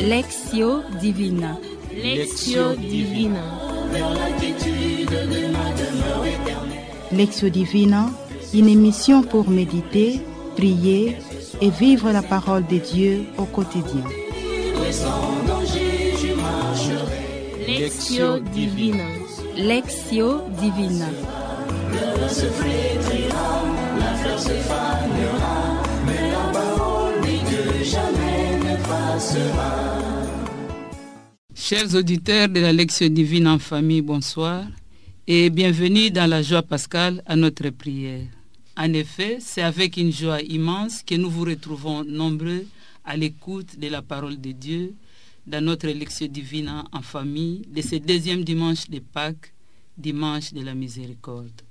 Lectio Divina. Lectio Divina. Lectio Divina, une émission pour méditer, prier et vivre la parole de Dieu au quotidien. Lectio Divina. Lectio Divina. Le vent se flétrira, la fleur se fanera, mais la parole de Dieu jamais ne passera. Chers auditeurs de la Lectio Divine en famille, bonsoir et bienvenue dans la joie pascale à notre prière. En effet, c'est avec une joie immense que nous vous retrouvons nombreux à l'écoute de la parole de Dieu dans notre Lectio Divina en famille de ce deuxième dimanche de Pâques, dimanche de la miséricorde.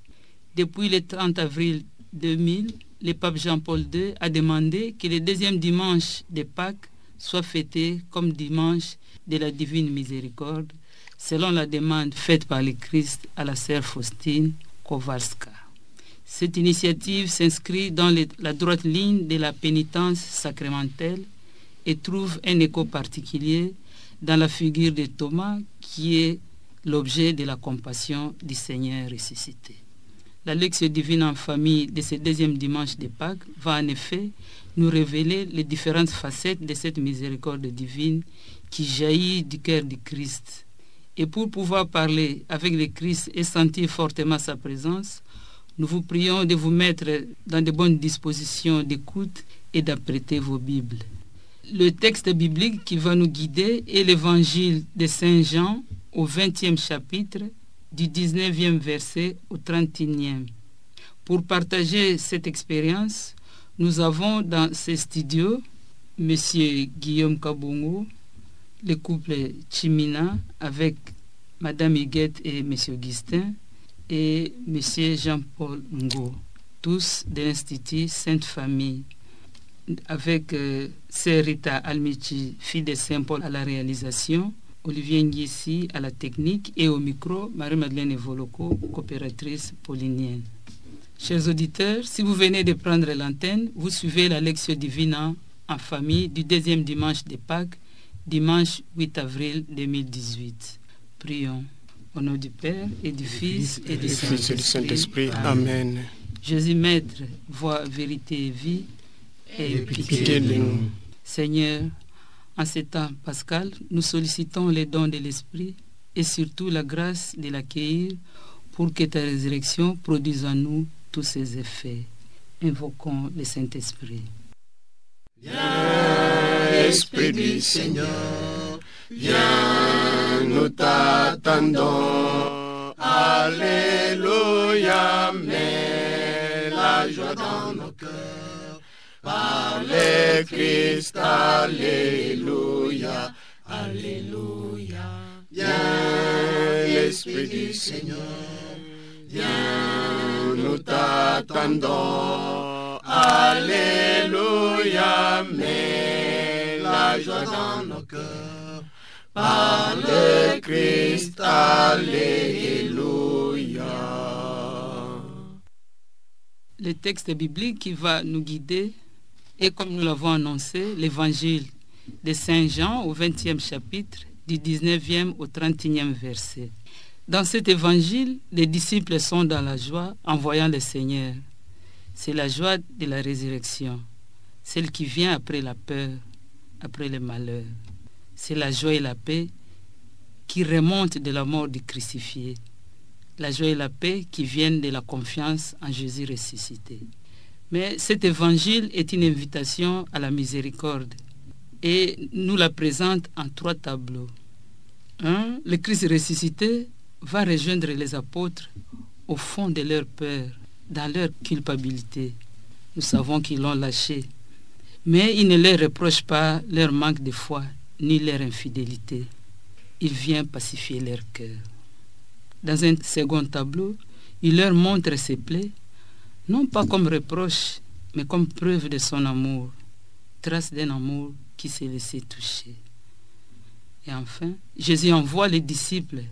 Depuis le 30 avril 2000, le pape Jean-Paul II a demandé que le deuxième dimanche de Pâques soit fêté comme dimanche de la divine miséricorde, selon la demande faite par le Christ à la sœur Faustine Kowalska. Cette initiative s'inscrit dans la droite ligne de la pénitence sacramentelle et trouve un écho particulier dans la figure de Thomas, qui est l'objet de la compassion du Seigneur ressuscité. La Lectio Divine en famille de ce deuxième dimanche de Pâques va en effet nous révéler les différentes facettes de cette miséricorde divine qui jaillit du cœur du Christ. Et pour pouvoir parler avec le Christ et sentir fortement sa présence, nous vous prions de vous mettre dans de bonnes dispositions d'écoute et d'apprêter vos Bibles. Le texte biblique qui va nous guider est l'Évangile de Saint Jean au 20e chapitre, du 19e verset au 31e. Pour partager cette expérience, nous avons dans ces studios M. Guillaume Kabongo, le couple Chimina avec Mme Huguette et M. Augustin et M. Jean-Paul Ngo, tous de l'Institut Sainte Famille, avec Sœur Rita Almichi, fille de Saint-Paul à la réalisation, Olivier Nguissi à la technique et au micro, Marie-Madeleine Evoloko, coopératrice paulinienne. Chers auditeurs, si vous venez de prendre l'antenne, vous suivez la Lectio Divina en famille du deuxième dimanche de Pâques, dimanche 8 avril 2018. Prions. Au nom du Père et du Fils et du Saint-Esprit. Amen. Jésus Maître, voie, vérité et vie, et pitié de nous. Seigneur, en ces temps pascal, nous sollicitons les dons de l'Esprit et surtout la grâce de l'accueillir pour que ta résurrection produise en nous tous ses effets. Invoquons le Saint-Esprit. Viens, Esprit du Seigneur, viens, nous t'attendons. Alléluia, mets la joie dans nos cœurs. Par le Christ, alléluia, alléluia. Viens, l'Esprit du Seigneur, viens, nous t'attendons. Alléluia, mets la joie dans nos cœurs. Par le Christ, alléluia. Le texte biblique qui va nous guider est, comme nous l'avons annoncé, l'Évangile de Saint Jean au 20e chapitre, du 19e au 31e verset. Dans cet évangile, les disciples sont dans la joie en voyant le Seigneur. C'est la joie de la résurrection, celle qui vient après la peur, après le malheur. C'est la joie et la paix qui remontent de la mort du crucifié. La joie et la paix qui viennent de la confiance en Jésus ressuscité. Mais cet évangile est une invitation à la miséricorde et nous la présente en 3 tableaux. 1. Le Christ ressuscité va rejoindre les apôtres au fond de leur peur, dans leur culpabilité. Nous savons qu'ils l'ont lâché, mais il ne leur reproche pas leur manque de foi ni leur infidélité. Il vient pacifier leur cœur. Dans un second tableau, il leur montre ses plaies, non pas comme reproche, mais comme preuve de son amour, trace d'un amour qui s'est laissé toucher. Et enfin, Jésus envoie les disciples.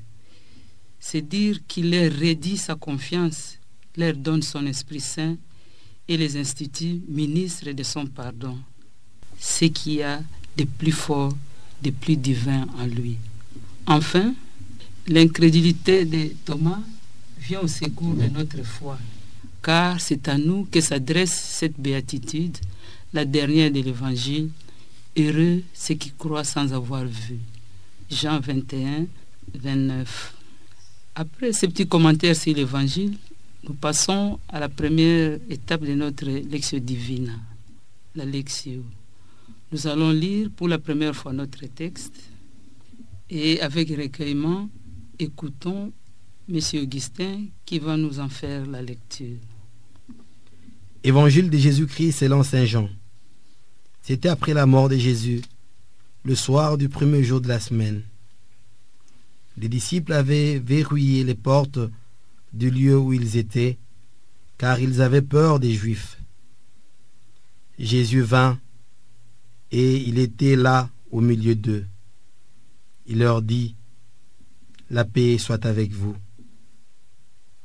C'est dire qu'il leur redit sa confiance, leur donne son Esprit Saint et les institue ministres de son pardon. Ce qu'il y a de plus fort, de plus divin en lui. Enfin, l'incrédulité de Thomas vient au secours de notre foi, car c'est à nous que s'adresse cette béatitude, la dernière de l'Évangile. Heureux ceux qui croient sans avoir vu. Jean 21, 29. Après ces petits commentaires sur l'Évangile, nous passons à la première étape de notre Lectio Divina, la Lectio. Nous allons lire pour la première fois notre texte et avec recueillement, écoutons M. Augustin qui va nous en faire la lecture. Évangile de Jésus-Christ selon Saint Jean. C'était après la mort de Jésus, le soir du premier jour de la semaine. Les disciples avaient verrouillé les portes du lieu où ils étaient, car ils avaient peur des Juifs. Jésus vint, et il était là au milieu d'eux. Il leur dit, « La paix soit avec vous. »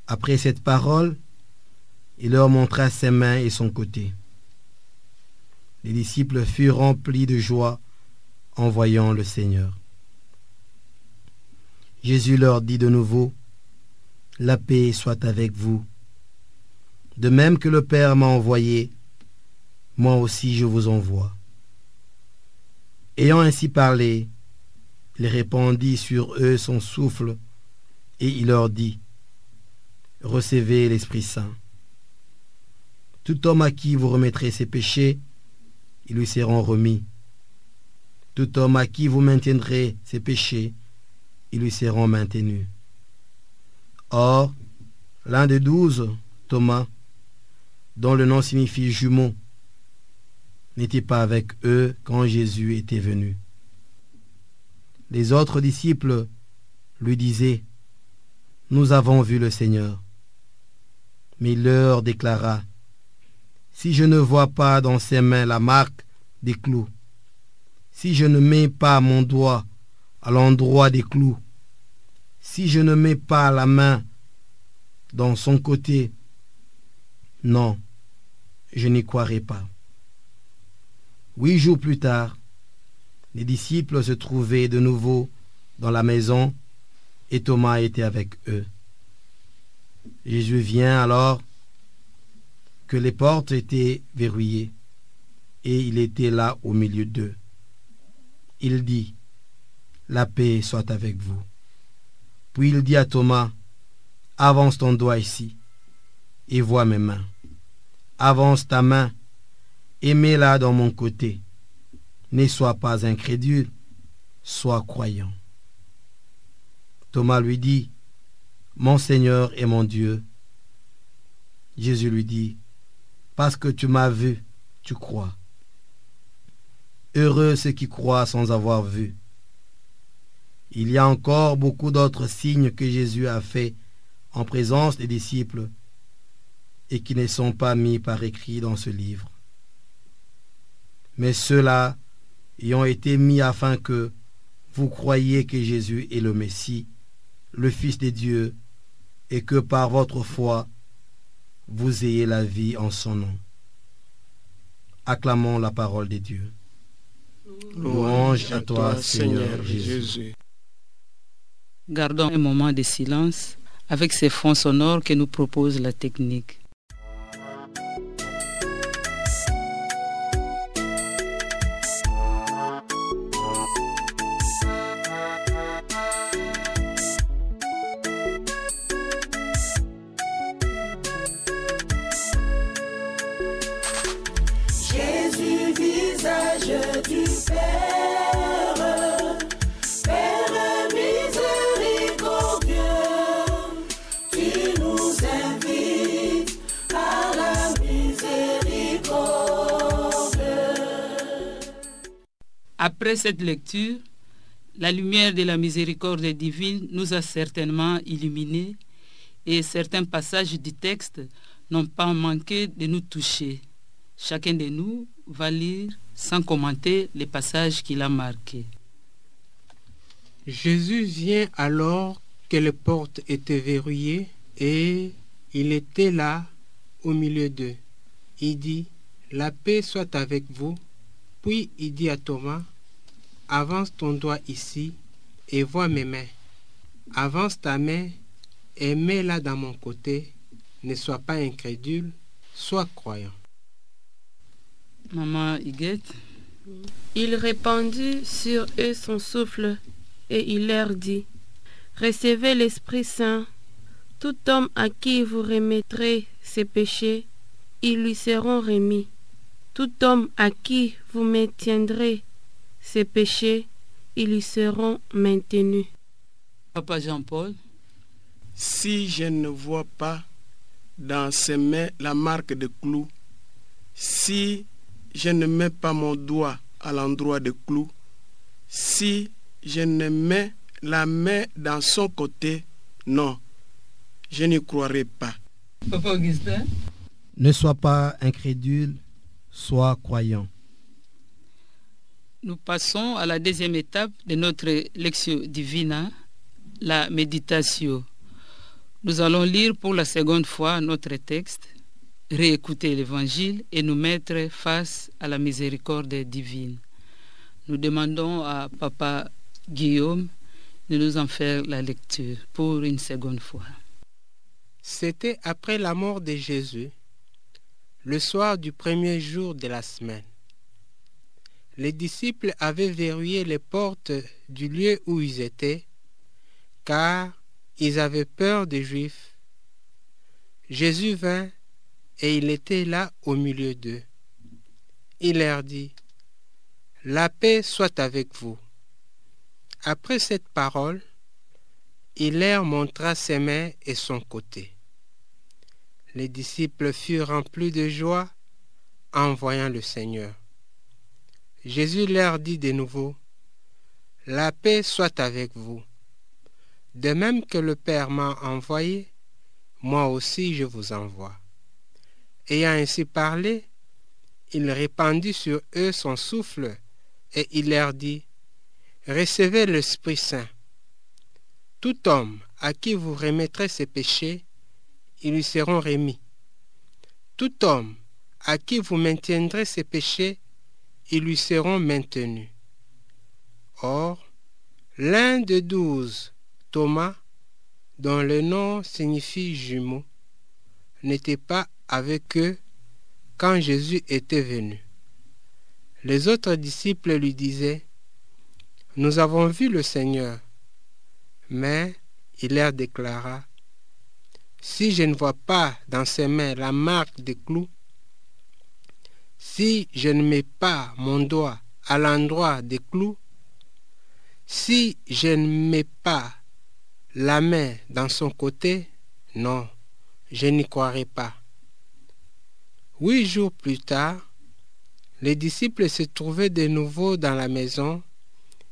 Après cette parole, il leur montra ses mains et son côté. Les disciples furent remplis de joie en voyant le Seigneur. Jésus leur dit de nouveau, « La paix soit avec vous. De même que le Père m'a envoyé, moi aussi je vous envoie. » Ayant ainsi parlé, il répandit sur eux son souffle, et il leur dit, « Recevez l'Esprit Saint. Tout homme à qui vous remettrez ses péchés, ils lui seront remis. Tout homme à qui vous maintiendrez ses péchés, ils lui seront maintenus. » Or, l'un des 12, Thomas, dont le nom signifie jumeau, n'était pas avec eux quand Jésus était venu. Les autres disciples lui disaient, « Nous avons vu le Seigneur. » Mais il leur déclara, « Si je ne vois pas dans ses mains la marque des clous, si je ne mets pas mon doigt à l'endroit des clous, si je ne mets pas la main dans son côté, non, je n'y croirai pas. » 8 jours plus tard, les disciples se trouvaient de nouveau dans la maison et Thomas était avec eux. Jésus vient alors que les portes étaient verrouillées et il était là au milieu d'eux. Il dit, « La paix soit avec vous. » Puis il dit à Thomas, « Avance ton doigt ici et vois mes mains. Avance ta main et mets-la dans mon côté. Ne sois pas incrédule, sois croyant. » Thomas lui dit, « Mon Seigneur et mon Dieu. » Jésus lui dit, « Parce que tu m'as vu, tu crois. Heureux ceux qui croient sans avoir vu. » Il y a encore beaucoup d'autres signes que Jésus a faits en présence des disciples et qui ne sont pas mis par écrit dans ce livre. Mais ceux-là y ont été mis afin que vous croyiez que Jésus est le Messie, le Fils de Dieu, et que par votre foi, vous ayez la vie en son nom. Acclamons la parole de Dieu. Louange à toi, Seigneur Jésus. Gardons un moment de silence avec ces fonds sonores que nous propose la technique. Jésus, visage du Père, Père miséricordieux, tu nous invites à la miséricorde. Après cette lecture, la lumière de la miséricorde divine nous a certainement illuminés et certains passages du texte n'ont pas manqué de nous toucher. Chacun de nous va lire sans commenter les passages qu'il a marqués. Jésus vient alors que les portes étaient verrouillées et il était là au milieu d'eux. Il dit, « La paix soit avec vous. » Puis il dit à Thomas, « Avance ton doigt ici et vois mes mains. Avance ta main et mets-la dans mon côté. Ne sois pas incrédule, sois croyant. » Maman Huguette. Il répandit sur eux son souffle et il leur dit, « Recevez l'Esprit Saint. Tout homme à qui vous remettrez ses péchés, ils lui seront remis. Tout homme à qui vous maintiendrez ses péchés, ils lui seront maintenus. » Papa Jean-Paul. Si je ne vois pas dans ses mains la marque de clous, si je ne mets pas mon doigt à l'endroit de clous, si je ne mets la main dans son côté, non, je n'y croirai pas. Papa Augustin. Ne sois pas incrédule, sois croyant. Nous passons à la deuxième étape de notre Lectio Divina, la méditation. Nous allons lire pour la seconde fois notre texte, réécouter l'Évangile et nous mettre face à la miséricorde divine. Nous demandons à Papa Guillaume de nous en faire la lecture pour une seconde fois. C'était après la mort de Jésus, le soir du premier jour de la semaine. Les disciples avaient verrouillé les portes du lieu où ils étaient, car ils avaient peur des Juifs. Jésus vint et il était là au milieu d'eux. Il leur dit, « La paix soit avec vous. » Après cette parole, il leur montra ses mains et son côté. Les disciples furent remplis de joie en voyant le Seigneur. Jésus leur dit de nouveau, « La paix soit avec vous. De même que le Père m'a envoyé, moi aussi je vous envoie. » Ayant ainsi parlé, il répandit sur eux son souffle et il leur dit, « Recevez l'Esprit Saint. Tout homme à qui vous remettrez ses péchés, ils lui seront remis. Tout homme à qui vous maintiendrez ses péchés, ils lui seront maintenus. » Or, l'un des 12, Thomas, dont le nom signifie jumeau, n'était pas avec eux quand Jésus était venu. Les autres disciples lui disaient, « Nous avons vu le Seigneur. » Mais il leur déclara, « Si je ne vois pas dans ses mains la marque des clous, si je ne mets pas mon doigt à l'endroit des clous, si je ne mets pas la main dans son côté, non, je n'y croirai pas. » 8 jours plus tard, les disciples se trouvaient de nouveau dans la maison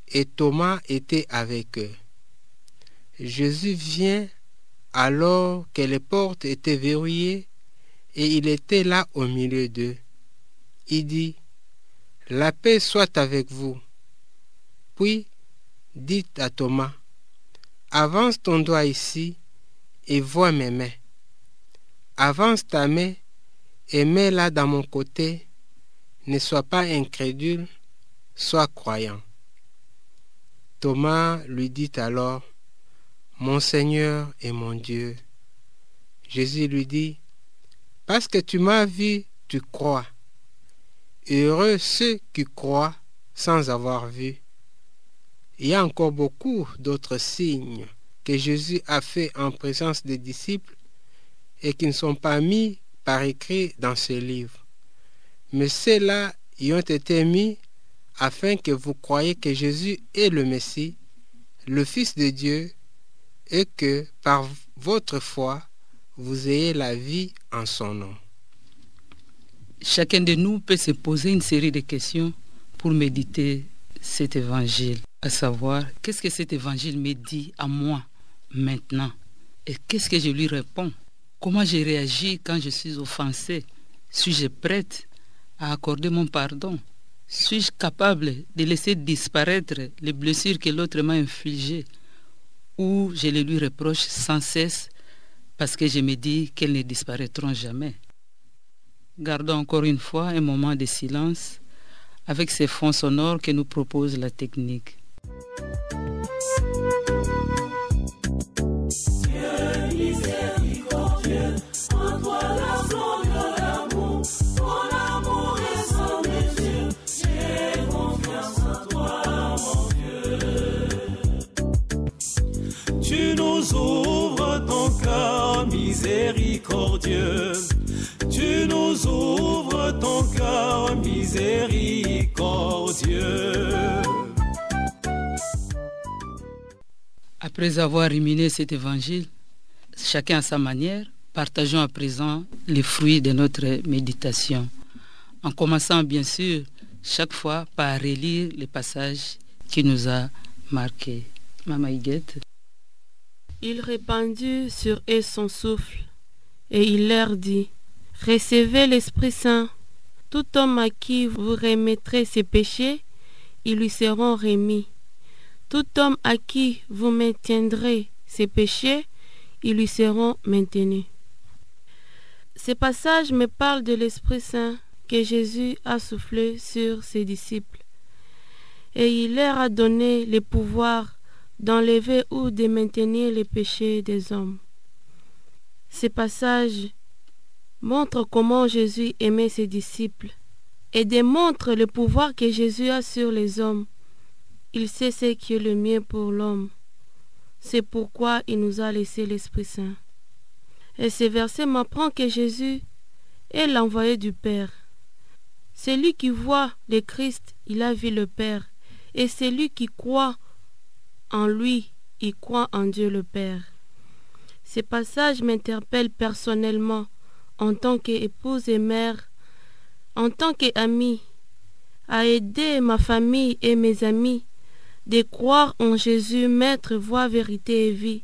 et Thomas était avec eux. Jésus vient alors que les portes étaient verrouillées et il était là au milieu d'eux. Il dit, « La paix soit avec vous. » Puis dit à Thomas, « Avance ton doigt ici et vois mes mains. Avance ta main et mets-la dans mon côté. Ne sois pas incrédule, sois croyant. » Thomas lui dit alors, « Mon Seigneur et mon Dieu. » Jésus lui dit, « Parce que tu m'as vu, tu crois. Heureux ceux qui croient sans avoir vu. » Il y a encore beaucoup d'autres signes que Jésus a fait en présence des disciples et qui ne sont pas mis par écrit dans ce livre. Mais ceux-là y ont été mis afin que vous croyiez que Jésus est le Messie, le Fils de Dieu, et que par votre foi, vous ayez la vie en son nom. Chacun de nous peut se poser une série de questions pour méditer cet évangile, à savoir, qu'est-ce que cet évangile me dit à moi maintenant? Et qu'est-ce que je lui réponds? Comment je réagis quand je suis offensé? Suis-je prête à accorder mon pardon? Suis-je capable de laisser disparaître les blessures que l'autre m'a infligées ou je les lui reproche sans cesse parce que je me dis qu'elles ne disparaîtront jamais? Gardons encore une fois un moment de silence avec ces fonds sonores que nous propose la technique. Tu nous ouvres ton cœur miséricordieux. Tu nous ouvres ton cœur miséricordieux. Après avoir ruminé cet évangile, chacun à sa manière, partageons à présent les fruits de notre méditation, en commençant bien sûr chaque fois par relire les passages qui nous a marqués. Mama Iguette. Il répandit sur eux son souffle, et il leur dit, recevez l'Esprit Saint. Tout homme à qui vous remettrez ses péchés, ils lui seront remis. Tout homme à qui vous maintiendrez ses péchés, ils lui seront maintenus. Ce passage me parle de l'Esprit Saint que Jésus a soufflé sur ses disciples, et il leur a donné le pouvoir d'enlever ou de maintenir les péchés des hommes. Ce passage montre comment Jésus aimait ses disciples et démontre le pouvoir que Jésus a sur les hommes. Il sait ce qui est le mieux pour l'homme. C'est pourquoi il nous a laissé l'Esprit Saint. Et ce verset m'apprend que Jésus est l'envoyé du Père. Celui qui voit le Christ, il a vu le Père. Et celui qui croit en lui, il croit en Dieu le Père. Ce passage m'interpelle personnellement en tant qu'épouse et mère, en tant qu'amie, à aider ma famille et mes amis de croire en Jésus, Maître, voie, vérité et vie,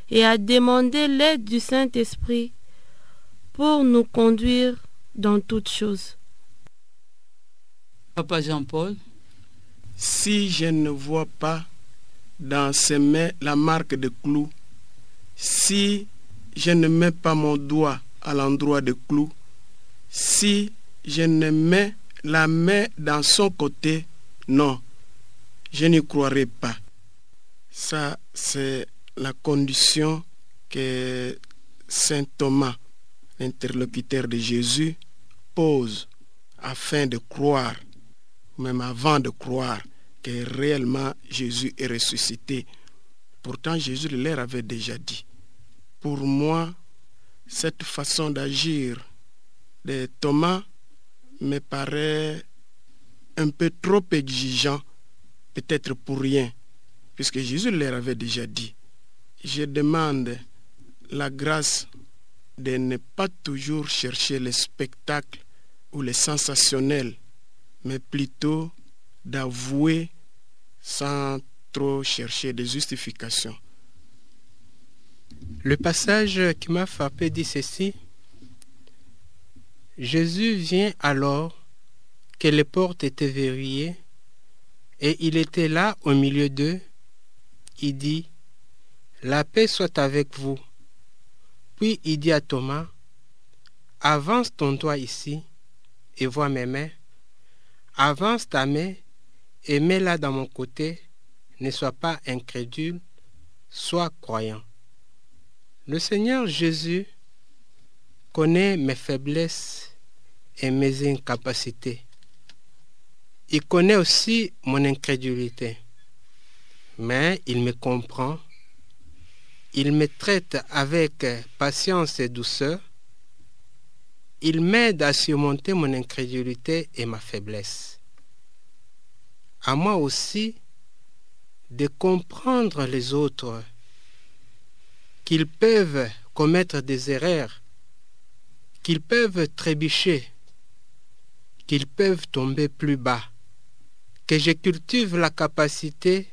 et à demander l'aide du Saint-Esprit pour nous conduire dans toutes choses. Papa Jean-Paul. Si je ne vois pas dans ses mains la marque de clou, si je ne mets pas mon doigt à l'endroit de clou, si je ne mets la main dans son côté, non, je n'y croirai pas. Ça, c'est la condition que saint Thomas, l'interlocuteur de Jésus, pose afin de croire, même avant de croire, que réellement Jésus est ressuscité. Pourtant, Jésus leur avait déjà dit. Pour moi, cette façon d'agir de Thomas me paraît un peu trop exigeant, peut-être pour rien, puisque Jésus leur avait déjà dit. Je demande la grâce de ne pas toujours chercher le spectacle ou le sensationnel, mais plutôt d'avouer sans trop chercher des justifications. Le passage qui m'a frappé dit ceci. Jésus vient alors que les portes étaient verrouillées et il était là au milieu d'eux. Il dit, la paix soit avec vous. Puis il dit à Thomas, avance ton doigt ici et vois mes mains. Avance ta main et mets-la dans mon côté. Ne sois pas incrédule, sois croyant. Le Seigneur Jésus connaît mes faiblesses et mes incapacités. Il connaît aussi mon incrédulité. Mais il me comprend. Il me traite avec patience et douceur. Il m'aide à surmonter mon incrédulité et ma faiblesse. À moi aussi de comprendre les autres, qu'ils peuvent commettre des erreurs, qu'ils peuvent trébucher, qu'ils peuvent tomber plus bas, que je cultive la capacité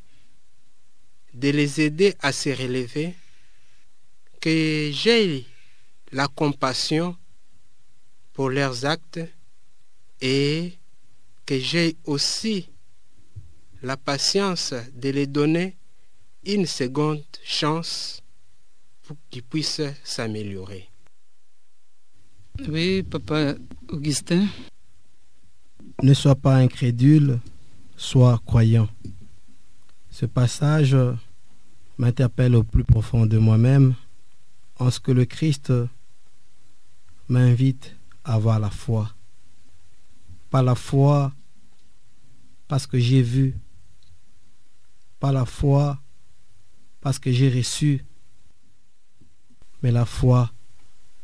de les aider à se relever, que j'ai la compassion pour leurs actes et que j'ai aussi la patience de les donner une seconde chance pour qu'ils puissent s'améliorer. Oui, papa Augustin. Ne sois pas incrédule, sois croyant. Ce passage m'interpelle au plus profond de moi-même en ce que le Christ m'invite à avoir la foi. Pas la foi parce que j'ai vu, pas la foi parce que j'ai reçu, mais la foi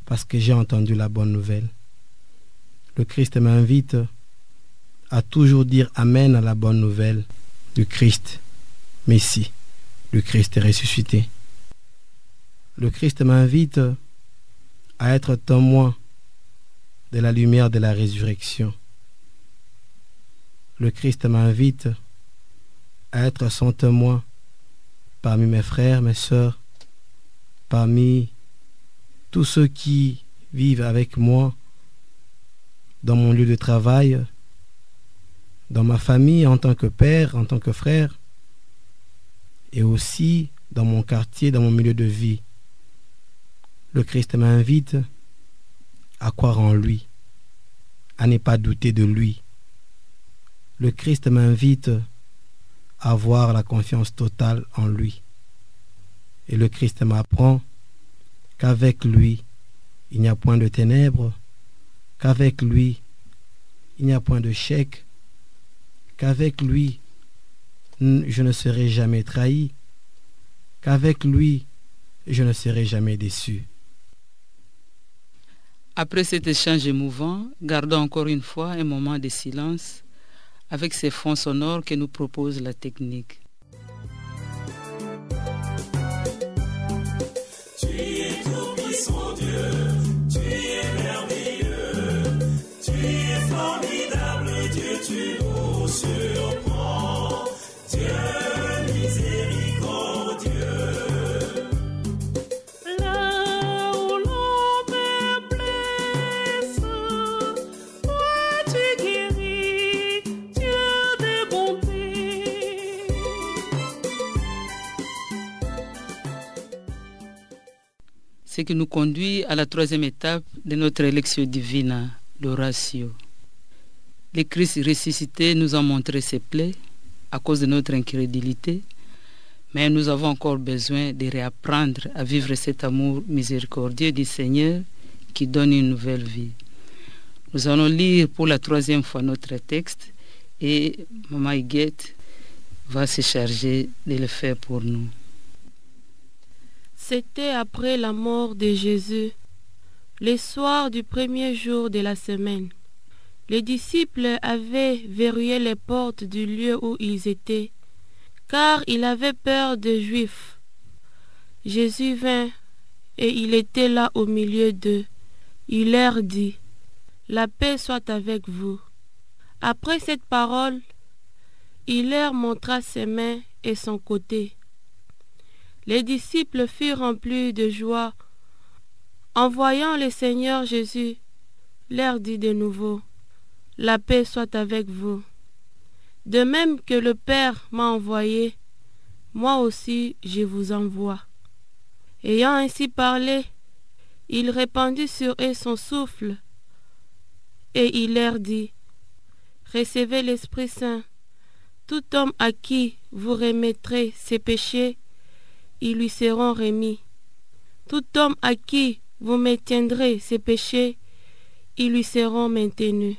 parce que j'ai entendu la bonne nouvelle. Le Christ m'invite à toujours dire Amen à la bonne nouvelle du Christ Messie, du Christ ressuscité. Le Christ m'invite à être témoin de la lumière de la résurrection. Le Christ m'invite à être son témoin parmi mes frères, mes sœurs, parmi tous ceux qui vivent avec moi dans mon lieu de travail, dans ma famille en tant que père, en tant que frère, et aussi dans mon quartier, dans mon milieu de vie. Le Christ m'invite à croire en lui, à ne pas douter de lui. Le Christ m'invite à avoir la confiance totale en lui. Et le Christ m'apprend qu'avec lui, il n'y a point de ténèbres, qu'avec lui, il n'y a point de chèque, qu'avec lui, je ne serai jamais trahi, qu'avec lui, je ne serai jamais déçu. Après cet échange émouvant, gardons encore une fois un moment de silence avec ces fonds sonores que nous propose la technique. Tu es tout-puissant Dieu, tu es merveilleux, tu es formidable Dieu, tu nous surprends, Dieu miséricordieux. Là où l'on me blesse, toi tu guéris, Dieu de bonté. Ce qui nous conduit à la troisième étape de notre élection divine, l'oratio. Le Christ ressuscité nous a montré ses plaies à cause de notre incrédulité, mais nous avons encore besoin de réapprendre à vivre cet amour miséricordieux du Seigneur qui donne une nouvelle vie. Nous allons lire pour la troisième fois notre texte et Maman Huguette va se charger de le faire pour nous. C'était après la mort de Jésus, le soir du premier jour de la semaine. Les disciples avaient verrouillé les portes du lieu où ils étaient, car ils avaient peur des Juifs. Jésus vint, et il était là au milieu d'eux. Il leur dit, « La paix soit avec vous. » Après cette parole, il leur montra ses mains et son côté. Les disciples furent remplis de joie. En voyant le Seigneur Jésus, leur dit de nouveau, « La paix soit avec vous. De même que le Père m'a envoyé, moi aussi je vous envoie. » Ayant ainsi parlé, il répandit sur eux son souffle, et il leur dit, « Recevez l'Esprit Saint. Tout homme à qui vous remettrez ses péchés, ils lui seront remis. Tout homme à qui vous maintiendrez ses péchés, ils lui seront maintenus. »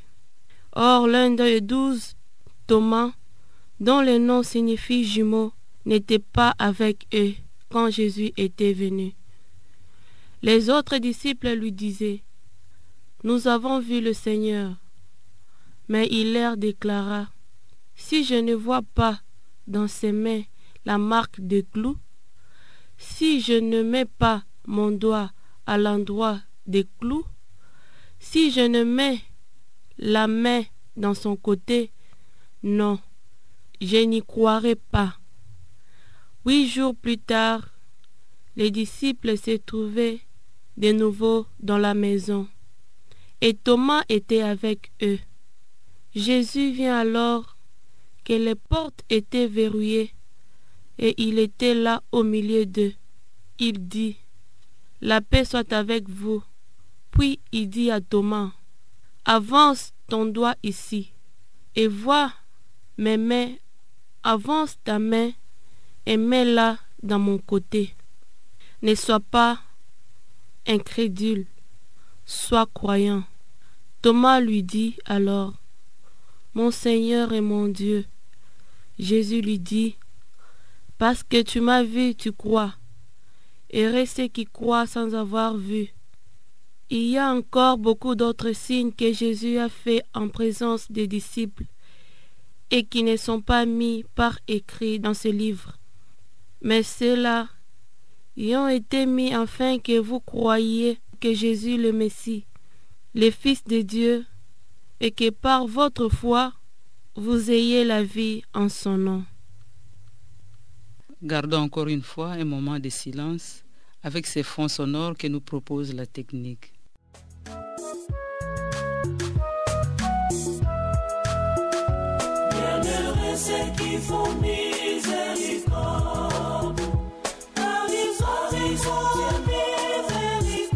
Or, l'un des 12, Thomas, dont le nom signifie jumeau, n'était pas avec eux quand Jésus était venu. Les autres disciples lui disaient, « Nous avons vu le Seigneur. » Mais il leur déclara, « Si je ne vois pas dans ses mains la marque de clous, si je ne mets pas mon doigt à l'endroit des clous, si je ne mets la main dans son côté, non, je n'y croirai pas. » 8 jours plus tard, les disciples se trouvaient de nouveau dans la maison, et Thomas était avec eux. Jésus vit alors que les portes étaient verrouillées et il était là au milieu d'eux. Il dit, « La paix soit avec vous. » Puis il dit à Thomas, « Avance ton doigt ici et vois mes mains. Avance ta main et mets-la dans mon côté. Ne sois pas incrédule, sois croyant. » Thomas lui dit alors, « Mon Seigneur et mon Dieu. » Jésus lui dit, « Parce que tu m'as vu, tu crois. Heureux ceux qui croient sans avoir vu. » Il y a encore beaucoup d'autres signes que Jésus a faits en présence des disciples et qui ne sont pas mis par écrit dans ce livre. Mais ceux-là y ont été mis afin que vous croyiez que Jésus le Messie, le Fils de Dieu, et que par votre foi, vous ayez la vie en son nom. Gardons encore une fois un moment de silence avec ces fonds sonores que nous propose la technique. Bienheureux ceux qui font miséricorde, car ils obtiennent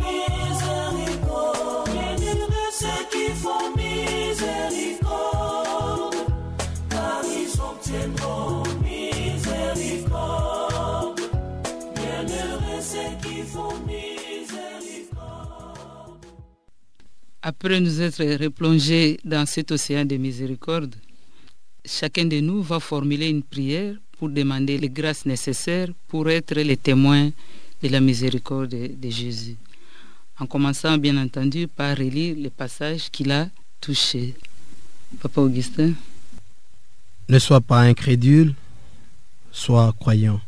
miséricorde. Bienheureux ceux qui font miséricorde, car ils obtiendront miséricorde. Bienheureux ceux qui font miséricorde. Après nous être replongés dans cet océan de miséricorde, chacun de nous va formuler une prière pour demander les grâces nécessaires pour être les témoins de la miséricorde de Jésus. En commençant bien entendu par relire les passages qu'il a touchés. Papa Augustin. Ne sois pas incrédule, sois croyant.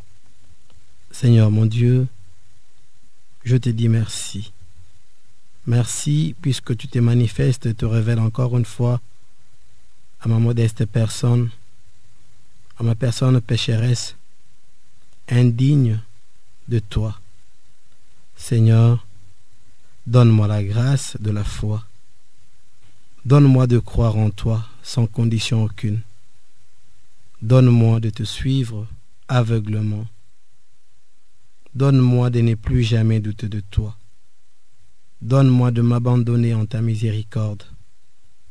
Seigneur mon Dieu, je te dis merci. Merci puisque tu te manifestes et te révèles encore une fois à ma modeste personne, à ma personne pécheresse, indigne de toi. Seigneur, donne-moi la grâce de la foi. Donne-moi de croire en toi sans condition aucune. Donne-moi de te suivre aveuglement. Donne-moi de ne plus jamais douter de toi. Donne-moi de m'abandonner en ta miséricorde.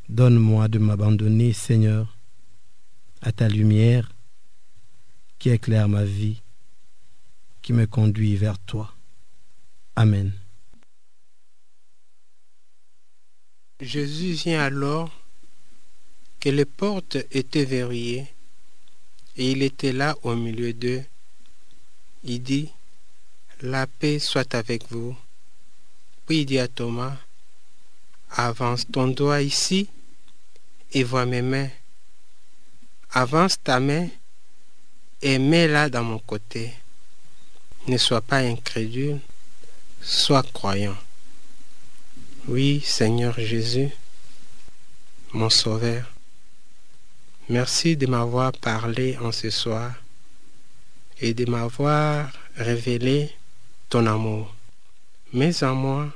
Donne-moi de m'abandonner, Seigneur, à ta lumière qui éclaire ma vie, qui me conduit vers toi. Amen. Jésus vient alors que les portes étaient verrouillées et il était là au milieu d'eux. Il dit, « La paix soit avec vous. » Puis il dit à Thomas, « Avance ton doigt ici et vois mes mains. Avance ta main et mets-la dans mon côté. Ne sois pas incrédule, sois croyant. » Oui, Seigneur Jésus, mon Sauveur, merci de m'avoir parlé en ce soir et de m'avoir révélé ton amour. Mets en moi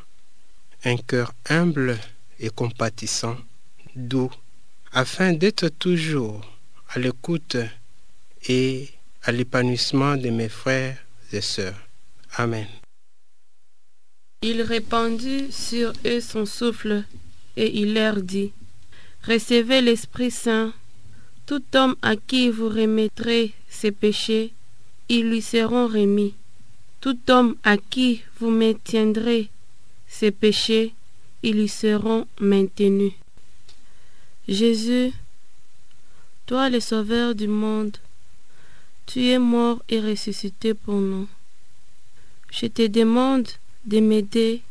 un cœur humble et compatissant, doux, afin d'être toujours à l'écoute et à l'épanouissement de mes frères et sœurs. Amen. Il répandit sur eux son souffle et il leur dit, « Recevez l'Esprit Saint. Tout homme à qui vous remettrez ses péchés, ils lui seront remis. Tout homme à qui vous maintiendrez ses péchés, ils lui seront maintenus. » Jésus, toi le Sauveur du monde, tu es mort et ressuscité pour nous. Je te demande de m'aider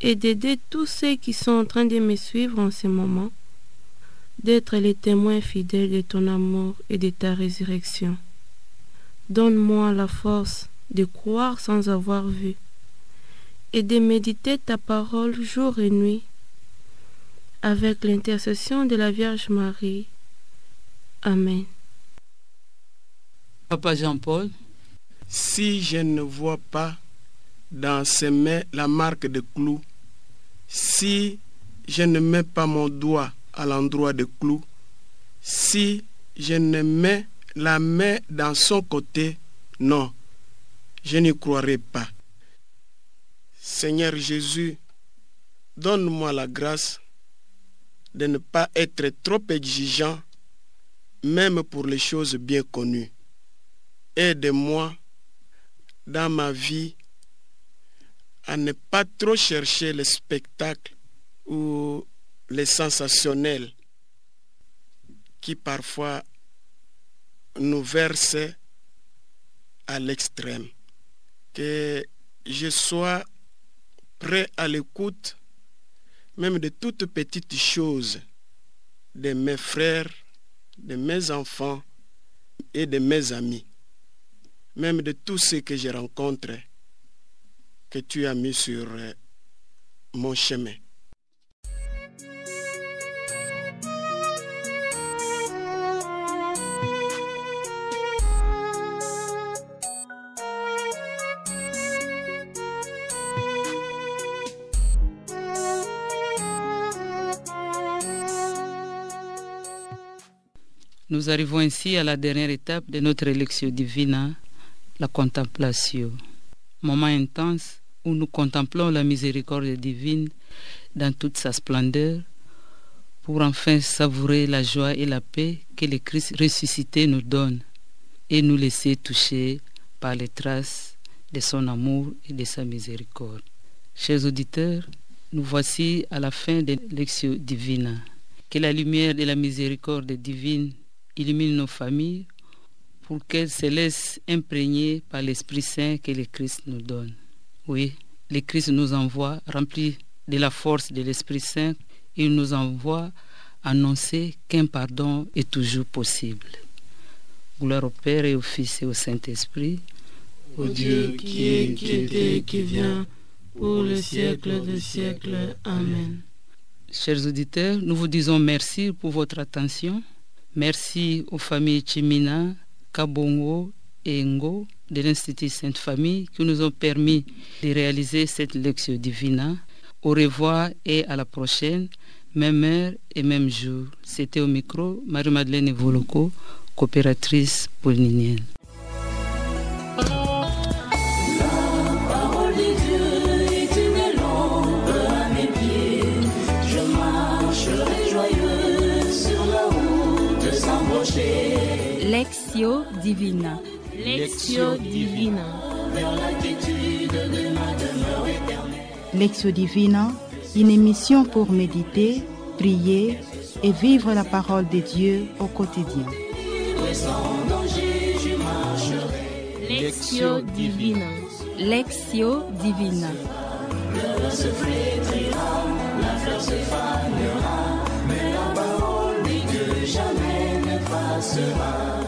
et d'aider tous ceux qui sont en train de me suivre en ce moment, d'être les témoins fidèles de ton amour et de ta résurrection. Donne-moi la force de croire sans avoir vu et de méditer ta parole jour et nuit avec l'intercession de la Vierge Marie. Amen. Papa Jean-Paul. Si je ne vois pas dans ses mains la marque de clou, si je ne mets pas mon doigt à l'endroit de clou, Si je ne mets la main dans son côté, non, je n'y croirai pas. Seigneur Jésus, donne-moi la grâce de ne pas être trop exigeant, même pour les choses bien connues. Aide-moi dans ma vie à ne pas trop chercher le spectacle ou les sensationnels qui parfois nous versent à l'extrême. Que je sois prêt à l'écoute, même de toutes petites choses, de mes frères, de mes enfants et de mes amis, même de tous ceux que je rencontre, que tu as mis sur mon chemin. Nous arrivons ainsi à la dernière étape de notre Lectio Divina, la contemplation. Moment intense où nous contemplons la miséricorde divine dans toute sa splendeur pour enfin savourer la joie et la paix que le Christ ressuscité nous donne et nous laisser toucher par les traces de son amour et de sa miséricorde. Chers auditeurs, nous voici à la fin de Lectio Divina. Que la lumière de la miséricorde divine illumine nos familles pour qu'elles se laissent imprégner par l'Esprit Saint que le Christ nous donne. Oui, le Christ nous envoie, rempli de la force de l'Esprit Saint, il nous envoie annoncer qu'un pardon est toujours possible. Gloire au Père et au Fils et au Saint-Esprit, Ô Dieu qui est, qui était et qui vient, pour le siècle des siècles. Amen. Chers auditeurs, nous vous disons merci pour votre attention. Merci aux familles Chimina, Kabongo et Ngo de l'Institut Sainte Famille qui nous ont permis de réaliser cette Lectio Divina. Au revoir et à la prochaine, même heure et même jour. C'était au micro Marie-Madeleine Evoloko, coopératrice paulinienne. Lectio Divina. Lectio Divina. Lectio Divina, une émission pour méditer, prier et vivre la parole de Dieu au quotidien. Lectio Divina. Lectio Divina. Le se flétrira, la fleur se fanera, mais la parole dit que jamais ne passera.